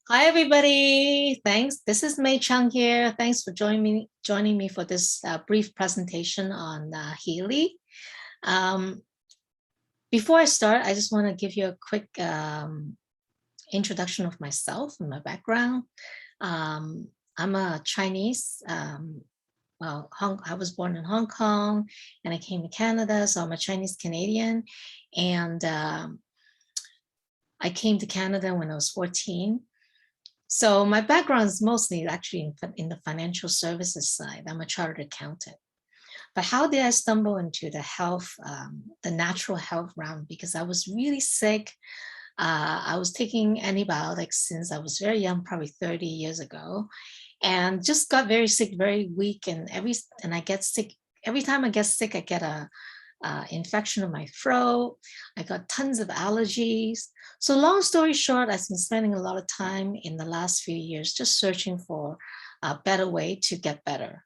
Hi, everybody. Thanks. This is Mei Chung here. Thanks for joining me for this brief presentation on Healy. Before I start, I just want to give you a quick introduction of myself and my background. I'm a Chinese. I was born in Hong Kong and I came to Canada, so I'm a Chinese Canadian. And I came to Canada when I was 14. So my background is mostly actually in the financial services side. I'm a chartered accountant. But how did I stumble into the health, the natural health realm? Because I was really sick. I was taking antibiotics since I was very young, probably 30 years ago, and just got very sick, very weak. And I get sick. Every time I get sick, I get a infection of my throat. I got tons of allergies. So long story short, I've been spending a lot of time in the last few years just searching for a better way to get better.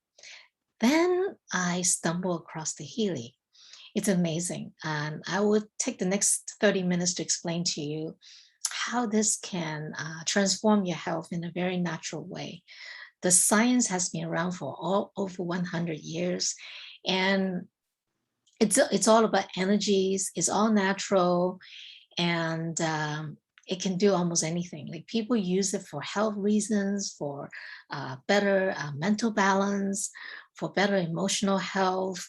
Then I stumbled across the Healy. It's amazing. And I will take the next 30 minutes to explain to you how this can transform your health in a very natural way. The science has been around for over 100 years. And it's all about energies. It's all natural, and it can do almost anything. Like people use it for health reasons, for better mental balance, for better emotional health,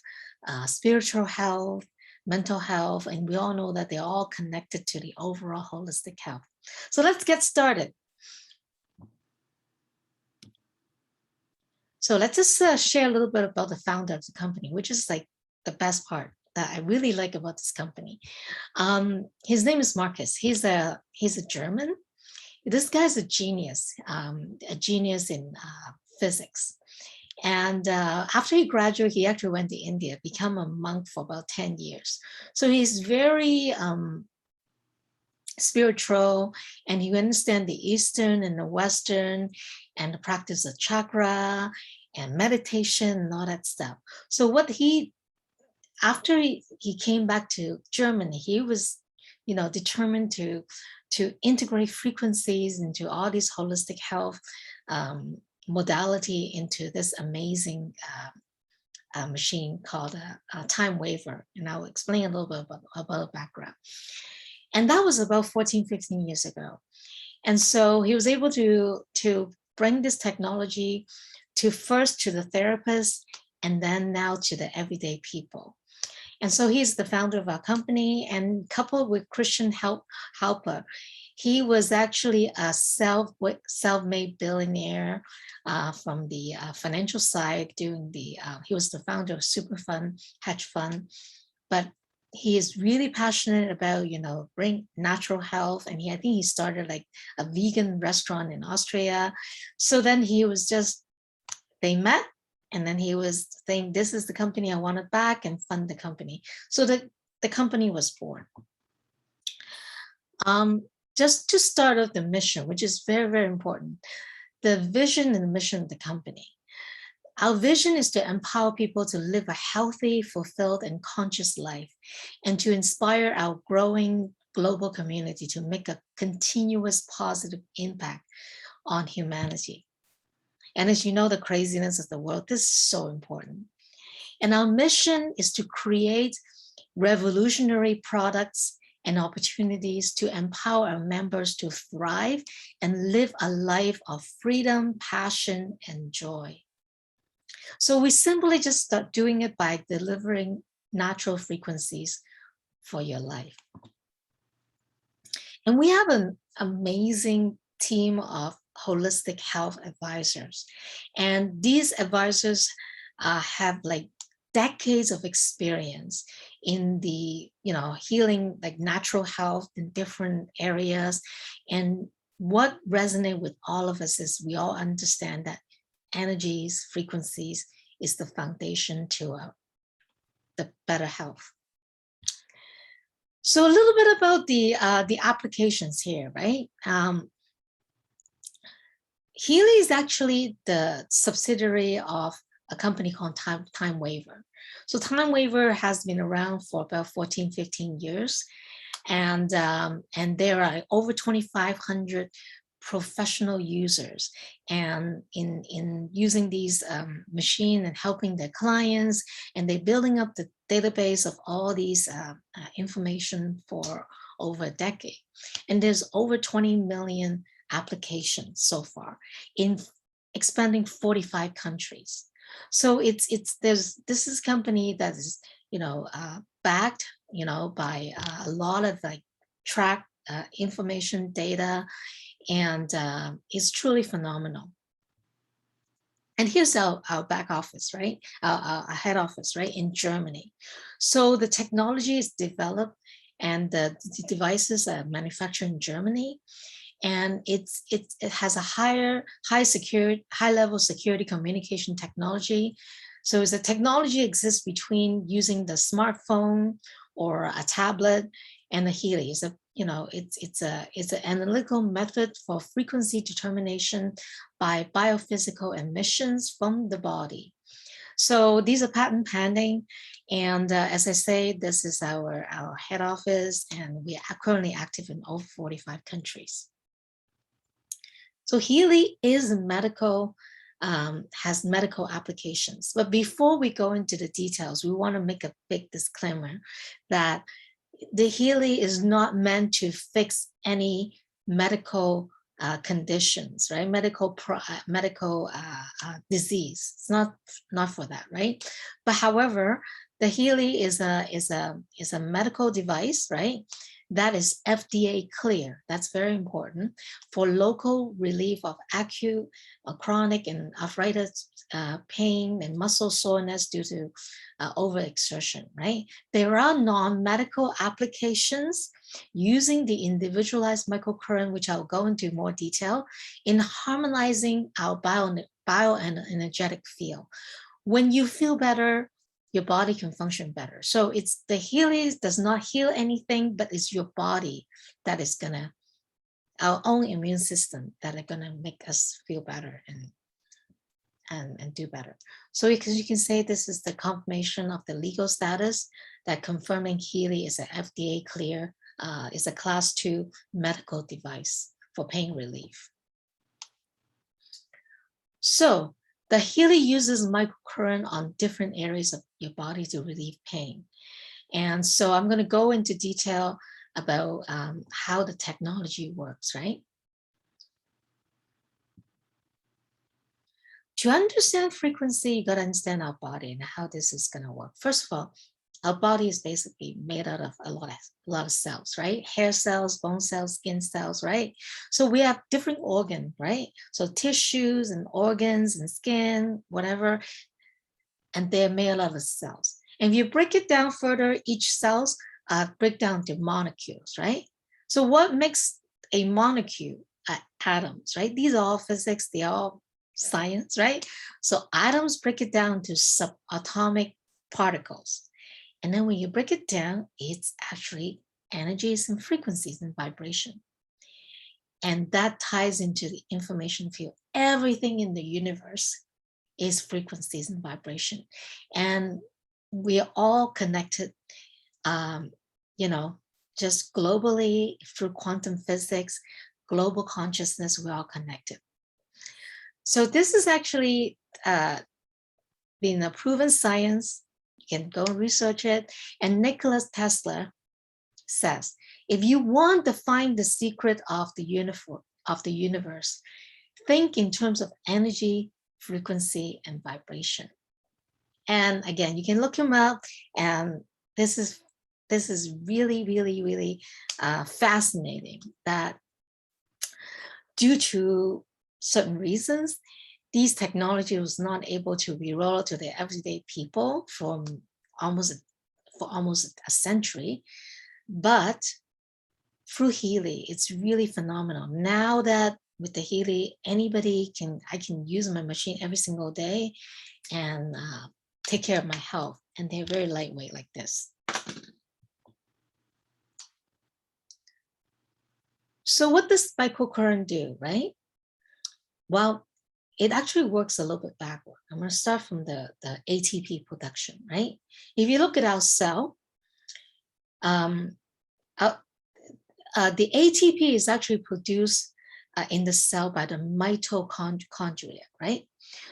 spiritual health, mental health, and we all know that they're all connected to the overall holistic health. So let's get started. So let's just share a little bit about the founder of the company, which is like the best part that I really like about this company. His name is Marcus. He's a German. This guy's a genius in physics. And after he graduated, he actually went to India, become a monk for about 10 years. So he's very spiritual, and he understands the Eastern and the Western and the practice of chakra and meditation and all that stuff. So after he came back to Germany, he was, determined to integrate frequencies into all these holistic health modality into this amazing machine called a time waver. And I'll explain a little bit about the background. And that was about 14, 15 years ago. And so he was able to bring this technology first to the therapists and then now to the everyday people. And so he's the founder of our company, and coupled with Christian Halper, he was actually a self-made billionaire from the financial side. He was the founder of super fund, hedge fund, but he is really passionate about, bring natural health. And I think he started like a vegan restaurant in Austria. So then they met. And then he was saying, this is the company I wanted back, and fund the company. So the company was born. Just to start off the mission, which is very, very important, the vision and the mission of the company. Our vision is to empower people to live a healthy, fulfilled, and conscious life, and to inspire our growing global community to make a continuous positive impact on humanity. And as you know, the craziness of the world, this is so important. And our mission is to create revolutionary products and opportunities to empower our members to thrive and live a life of freedom, passion, and joy. So we simply just start doing it by delivering natural frequencies for your life. And we have an amazing team of holistic health advisors. And these advisors have like decades of experience in the, healing, like natural health in different areas. And what resonates with all of us is we all understand that energies, frequencies is the foundation to the better health. So a little bit about the applications here, right? Healy is actually the subsidiary of a company called Time Waver. So Time Waver has been around for about 14, 15 years. And there are over 2,500 professional users, and in using these machine and helping their clients, and they're building up the database of all these information for over a decade. And there's over 20 million applications so far in expanding 45 countries. So this is company that is, backed, by a lot of like track information data, and it's truly phenomenal. And here's our back office, right? Our head office, right, in Germany. So the technology is developed, and the devices are manufactured in Germany, and it has a high level security communication technology. So as the technology exists between using the smartphone or a tablet and the Healy. It's an analytical method for frequency determination by biophysical emissions from the body. So these are patent pending, and as I say, this is our head office, and we are currently active in over 45 countries. So Healy is medical, has medical applications. But before we go into the details, we want to make a big disclaimer that the Healy is not meant to fix any medical conditions, right? Medical disease. It's not for that, right? But however, the Healy is a medical device, right? That is FDA clear. That's very important for local relief of acute, chronic, and arthritis pain and muscle soreness due to overexertion, right? There are non-medical applications using the individualized microcurrent, which I'll go into more detail, in harmonizing our bioenergetic field. When you feel better, your body can function better. So it's the Healy does not heal anything, but it's your body that is gonna, our own immune system that are gonna make us feel better and do better. So because you can say this is the confirmation of the legal status that confirming Healy is an FDA clear, is a class 2 medical device for pain relief. So the Healy uses microcurrent on different areas of your body to relieve pain. And so I'm going to go into detail about how the technology works, right? To understand frequency, you got to understand our body and how this is going to work. First of all, our body is basically made out of a lot of cells, right? Hair cells, bone cells, skin cells, right? So we have different organs, right? So tissues and organs and skin, whatever, and they're made out of cells. And if you break it down further, each cells break down to molecules, right? So what makes a molecule? Atoms, right? These are all physics, they are all science, right? So atoms break it down to subatomic particles. And then when you break it down, it's actually energies and frequencies and vibration. And that ties into the information field. Everything in the universe is frequencies and vibration. And we are all connected, just globally through quantum physics, global consciousness, we're all connected. So this is actually been a proven science. You can go research it. And Nikola Tesla says, if you want to find the secret of the universe, think in terms of energy, frequency, and vibration. And again, you can look him up, and this is really, really, really fascinating that due to certain reasons, these technology was not able to be rolled out to the everyday people for almost a century. But through Healy, it's really phenomenal. Now that with the Healy, I can use my machine every single day and take care of my health. And they're very lightweight like this. So what does microcurrent do, right? Well, it actually works a little bit backward. I'm going to start from the ATP production, right? If you look at our cell, the ATP is actually produced in the cell by the mitochondria, right?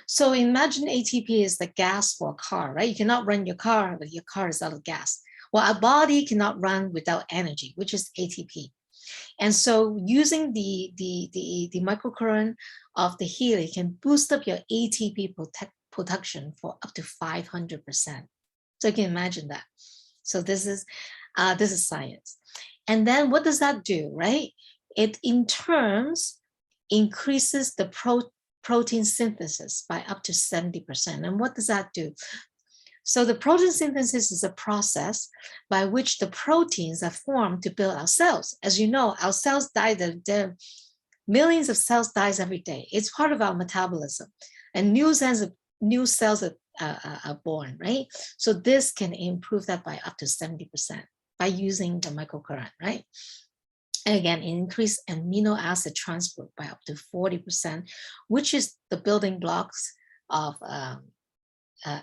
So imagine ATP is the gas for a car, right? You cannot run your car, but your car is out of gas. Well, our body cannot run without energy, which is ATP. And so using the microcurrent of the Healy can boost up your ATP production for up to 500%. So you can imagine that. So this is science. And then what does that do, right? It in turns increases the protein synthesis by up to 70%. And what does that do? So the protein synthesis is a process by which the proteins are formed to build our cells. As you know, our cells die, the millions of cells dies every day. It's part of our metabolism. And new cells are born, right? So this can improve that by up to 70% by using the microcurrent, right? And again, increase amino acid transport by up to 40%, which is the building blocks of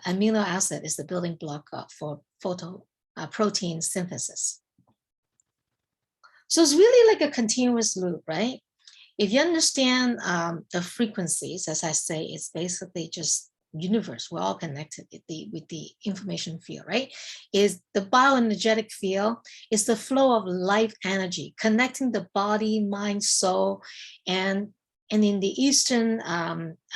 amino acid is the building block for protein synthesis. So it's really like a continuous loop, right? If you understand the frequencies, as I say, it's basically just universe. We're all connected with the information field, right? Is the bioenergetic field is the flow of life energy connecting the body, mind, soul, and in the Eastern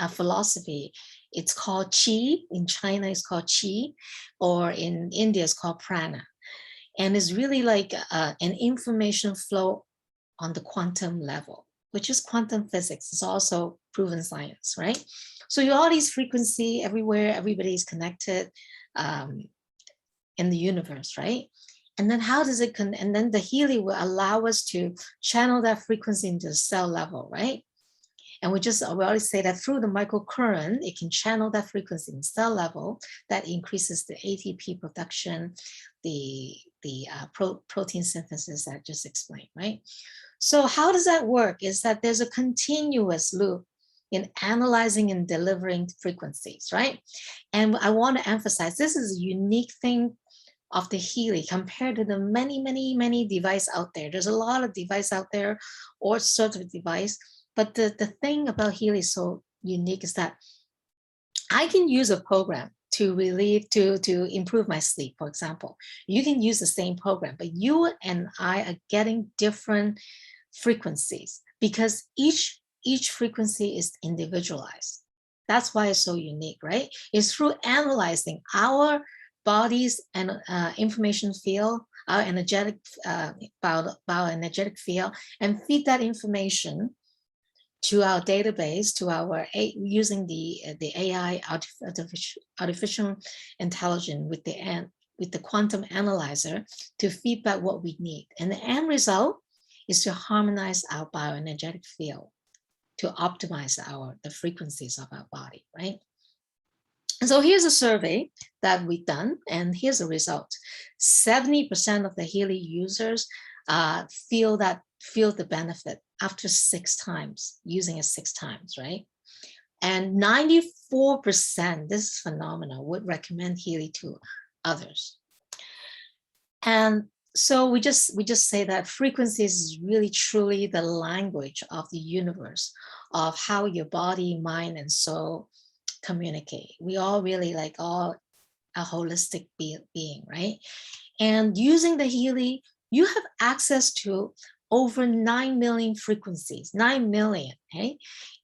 philosophy, it's called Qi. In China, it's called Qi, or in India, it's called prana. And it's really like an information flow on the quantum level, which is quantum physics. It's also proven science, right? So you all these frequency everywhere, everybody's connected in the universe, right? And then how does it, and then the Healy will allow us to channel that frequency into the cell level, right? And we always say that through the microcurrent, it can channel that frequency in cell level that increases the ATP production, the protein synthesis that I just explained, right? So how does that work? Is that there's a continuous loop in analyzing and delivering frequencies, right? And I want to emphasize, this is a unique thing of the Healy compared to the many devices out there. There's a lot of device out there, all sorts of device. But the thing about Healy is so unique is that I can use a program to improve my sleep, for example. You can use the same program, but you and I are getting different frequencies because each frequency is individualized. That's why it's so unique, right? It's through analyzing our bodies and information field, our energetic bioenergetic field, and feed that information to our database, to our using the AI, artificial intelligence with the quantum analyzer to feed back what we need. And the end result is to harmonize our bioenergetic field, to optimize the frequencies of our body, right? And so here's a survey that we've done, and here's the result. 70% of the Healy users feel the benefit after 6 times, using it 6 times, right? And 94%, this is phenomenal, would recommend Healy to others. And so we just say that frequencies is really truly the language of the universe, of how your body, mind, and soul communicate. We all really like all a holistic being, right? And using the Healy, you have access to over 9 million frequencies, 9 million, okay?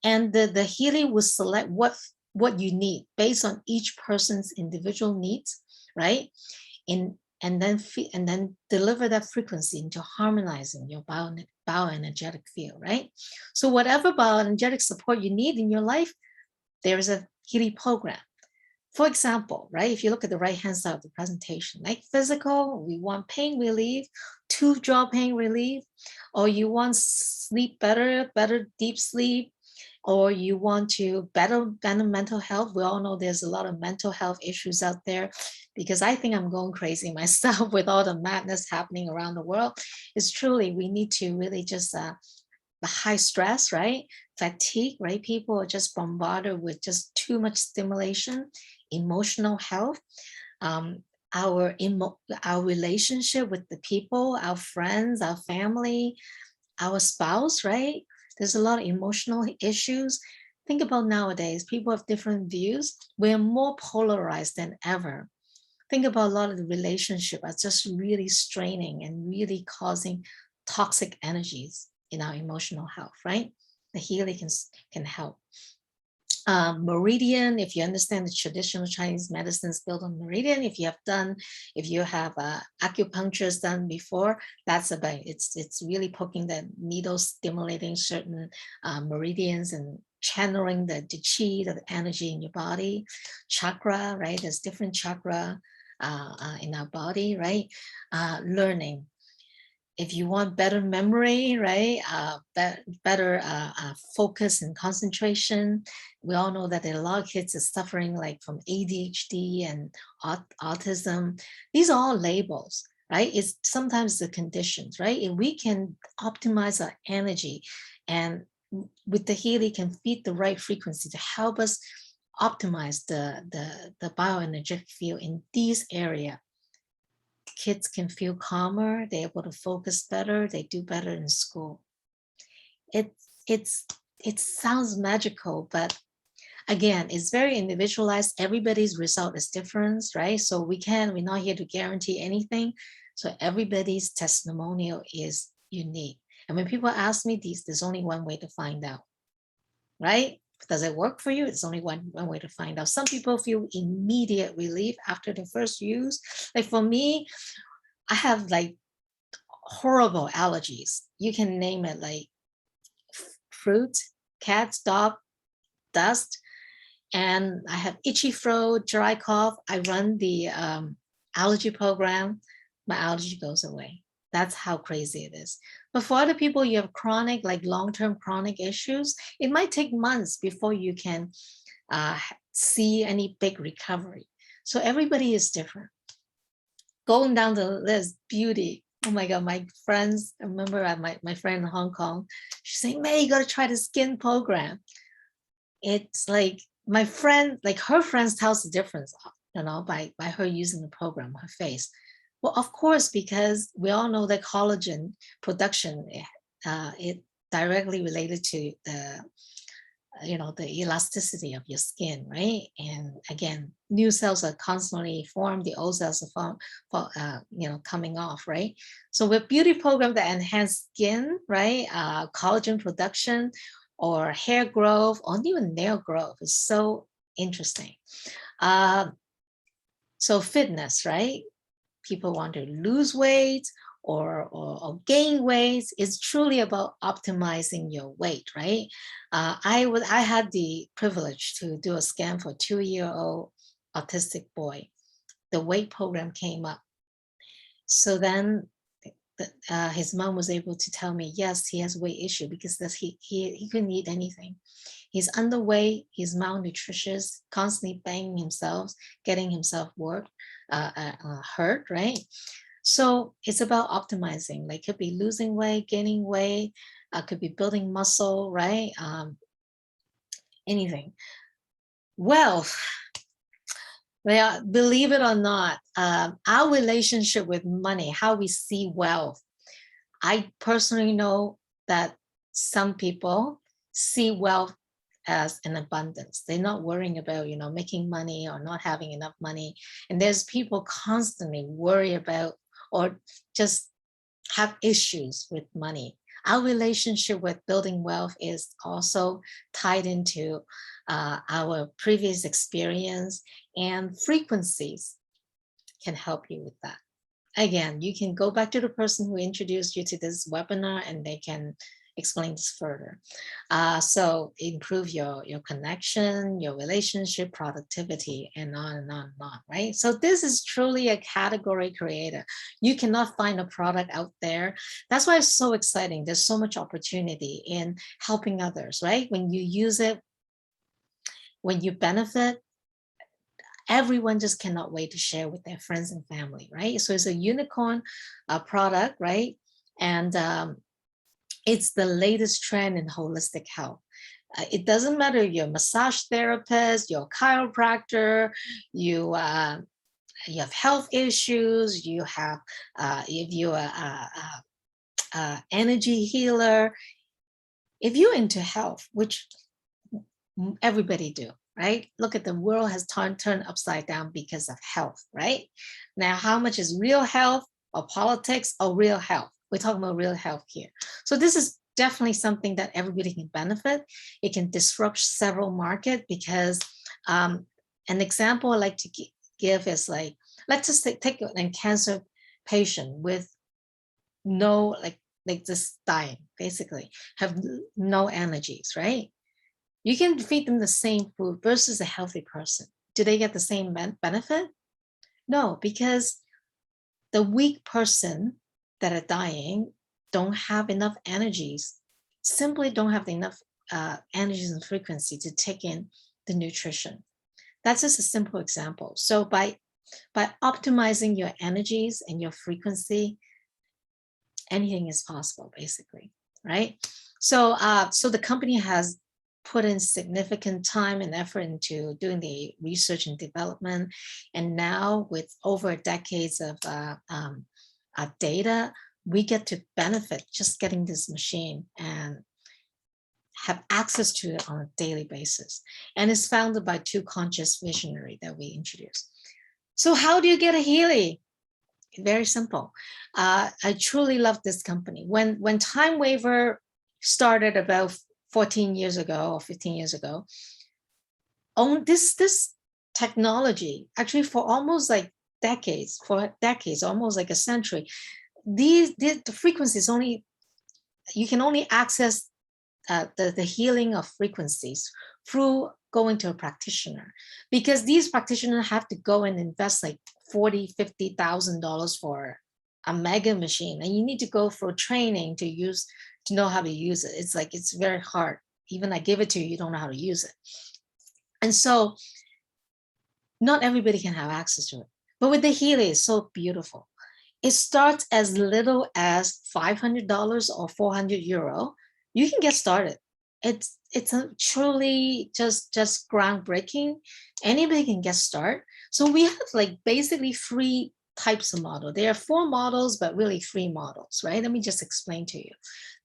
And the Healy will select what you need based on each person's individual needs, right? And then deliver that frequency into harmonizing your bioenergetic field, right? So whatever bioenergetic support you need in your life, there is a Healy program. For example, right, if you look at the right-hand side of the presentation, like physical, we want pain relief, tooth jaw pain relief, or you want sleep better deep sleep, or you want to better mental health. We all know there's a lot of mental health issues out there, because I think I'm going crazy myself with all the madness happening around the world. It's truly, we need to really just the high stress, right? Fatigue, right? People are just bombarded with just too much stimulation, emotional health, our relationship with the people, our friends, our family, our spouse, right? There's a lot of emotional issues. Think about nowadays, people have different views. We're more polarized than ever. Think about a lot of the relationship are just really straining and really causing toxic energies in our emotional health, right? The healing can help. Meridian, if you understand the traditional Chinese medicines built on meridian, if you have acupuncture done before, that's about it's really poking the needle, stimulating certain meridians and channeling the chi, the energy in your body. Chakra, right? There's different chakra in our body, right? Learning. If you want better memory, right, better focus and concentration, we all know that there are a lot of kids are suffering like from ADHD and autism. These are all labels, right? It's sometimes the conditions, right? If we can optimize our energy and with the Healy can feed the right frequency to help us optimize the bioenergetic field in these areas, kids can feel calmer, they're able to focus better, they do better in school. It sounds magical, but again, it's very individualized. Everybody's result is different, right? So we're not here to guarantee anything. So everybody's testimonial is unique. And when people ask me these, there's only one way to find out, right? Does it work for you? It's only one way to find out. Some people feel immediate relief after the first use. Like for me, I have like horrible allergies. You can name it, like fruit, cats, dog, dust. And I have itchy throat, dry cough. I run the allergy program. My allergy goes away. That's how crazy it is. But for other people, you have chronic, like long-term chronic issues, it might take months before you can see any big recovery. So everybody is different. Going down the list, beauty. Oh my God, my friends, I remember my friend in Hong Kong, she's saying, May, you gotta try the skin program. It's like my friend, like her friends tells the difference, by her using the program, her face. Well, of course, because we all know that collagen production, it directly related to the elasticity of your skin, right? And again, new cells are constantly formed, the old cells are coming off, right? So with beauty program that enhance skin, right? Collagen production or hair growth or even nail growth is so interesting. So fitness, right? People want to lose weight or gain weight. It's truly about optimizing your weight, right? I had the privilege to do a scan for a 2-year-old autistic boy. The weight program came up. So then his mom was able to tell me, yes, he has weight issue because he couldn't eat anything. He's underweight, he's malnutritious, constantly banging himself, getting himself hurt, right? So it's about optimizing, like could be losing weight, gaining weight, could be building muscle, right? Anything. Wealth. Well, believe it or not, our relationship with money, how we see wealth. I personally know that some people see wealth as an abundance. They're not worrying about, making money or not having enough money. And there's people constantly worry about or just have issues with money. Our relationship with building wealth is also tied into our previous experience, and frequencies can help you with that. Again, you can go back to the person who introduced you to this webinar and they can explain this further. So improve your connection, your relationship, productivity, and on and on and on, right? So this is truly a category creator. You cannot find a product out there. That's why it's so exciting. There's so much opportunity in helping others, right? When you use it, when you benefit, everyone just cannot wait to share with their friends and family, right? So it's a unicorn product, right? And it's the latest trend in holistic health. It doesn't matter if you're a massage therapist, you're a chiropractor, you have health issues, you have, if you're a energy healer, If you're into health, which everybody do, right? Look at the world has turned upside down because of health, right? Now, how much is real health or politics or real health? We're talking about real health here. So this is definitely something that everybody can benefit. It can disrupt several markets because an example I like to give is like, let's just take a cancer patient with no, like just dying, basically, have no energies, right? You can feed them the same food versus a healthy person. Do they get the same benefit? No, because the weak person that are dying don't have enough energies, simply don't have enough energies and frequency to take in the nutrition. That's just a simple example. So by optimizing your energies and your frequency, anything is possible, basically, right? So so the company has put in significant time and effort into doing the research and development. And now with over decades of data, we get to benefit just getting this machine and have access to it on a daily basis. And it's founded by two conscious visionary that we introduced. So how do you get a Healy? Very simple. I truly love this company. When Time Waver started about 14 years ago or 15 years ago, this technology, actually for almost like decades, almost like a century, the frequencies only, you can only access the healing of frequencies through going to a practitioner, because these practitioners have to go and invest like $40,000-$50,000 for a mega machine, and you need to go for training to know how to use it. It's like, it's very hard. Even I give it to you, you don't know how to use it. And so not everybody can have access to it. But with the Healy, it's so beautiful. It starts as little as $500 or 400 euro. You can get started. It's a truly just groundbreaking. Anybody can get started. So we have like basically 3 types of model. There are 4 models, but really 3 models, right? Let me just explain to you.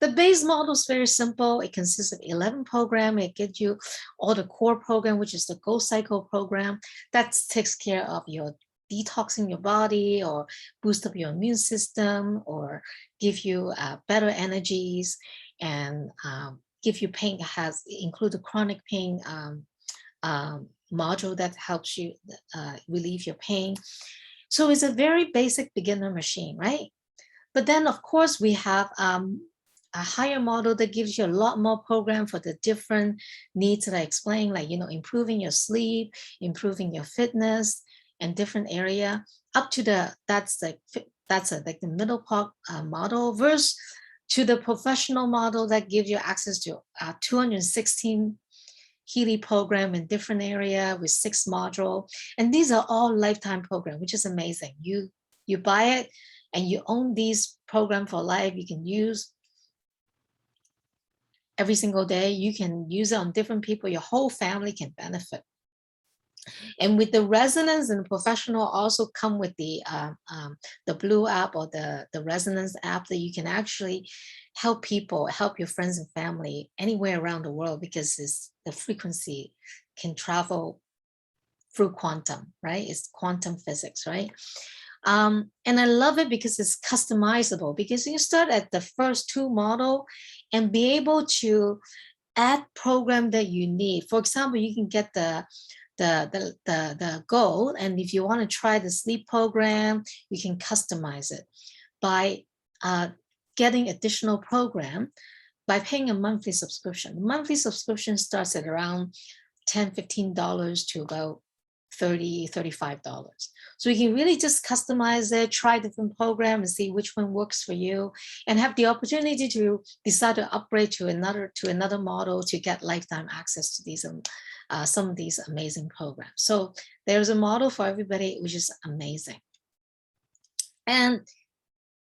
The base model is very simple. It consists of 11 programs. It gives you all the core program, which is the Go Cycle program. That takes care of your detoxing your body or boost up your immune system or give you better energies and give you pain, has include the chronic pain module that helps you relieve your pain. So it's a very basic beginner machine, right? But then of course we have a higher model that gives you a lot more program for the different needs that I explained, like, improving your sleep, improving your fitness, and different area up to that's like the middle part model versus to the professional model that gives you access to 216 Healy program in different area with 6 module. And these are all lifetime program, which is amazing. You buy it and you own these program for life. You can use every single day. You can use it on different people. Your whole family can benefit. And with the resonance and professional also come with the Blue app or the resonance app that you can actually help people, help your friends and family anywhere around the world, because the frequency can travel through quantum, right? It's quantum physics, right? And I love it because it's customizable, because you start at the first 2 model and be able to add program that you need. For example, you can get the goal, and if you want to try the sleep program, you can customize it by getting additional program by paying a monthly subscription. The monthly subscription starts at around $10-15 to about $30-35. So you can really just customize it, try different programs and see which one works for you, and have the opportunity to decide to upgrade to another model to get lifetime access to these some of these amazing programs. So there's a model for everybody, which is amazing. And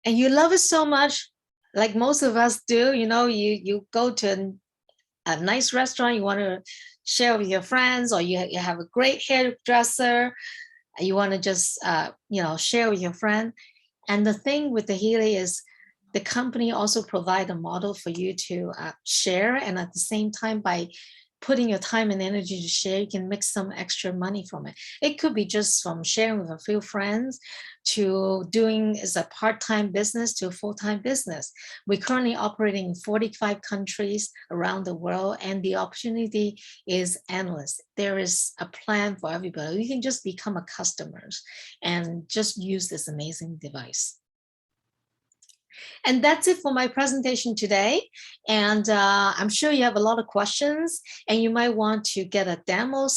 you love it so much, like most of us do. You go to a nice restaurant, you want to share with your friends, or you have a great hairdresser, you want to just share with your friend. And the thing with the Healy is The company also provide a model for you to share, and at the same time, by putting your time and energy to share, you can make some extra money from it. It could be just from sharing with a few friends to doing as a part-time business to a full-time business. We're currently operating in 45 countries around the world, and the opportunity is endless. There is a plan for everybody. You can just become a customer and just use this amazing device. And that's it for my presentation today. And I'm sure you have a lot of questions, and you might want to get a demo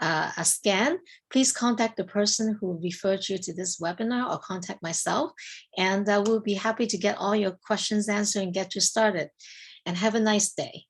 a scan. Please contact the person who referred you to this webinar, or contact myself, and we'll be happy to get all your questions answered and get you started. And have a nice day.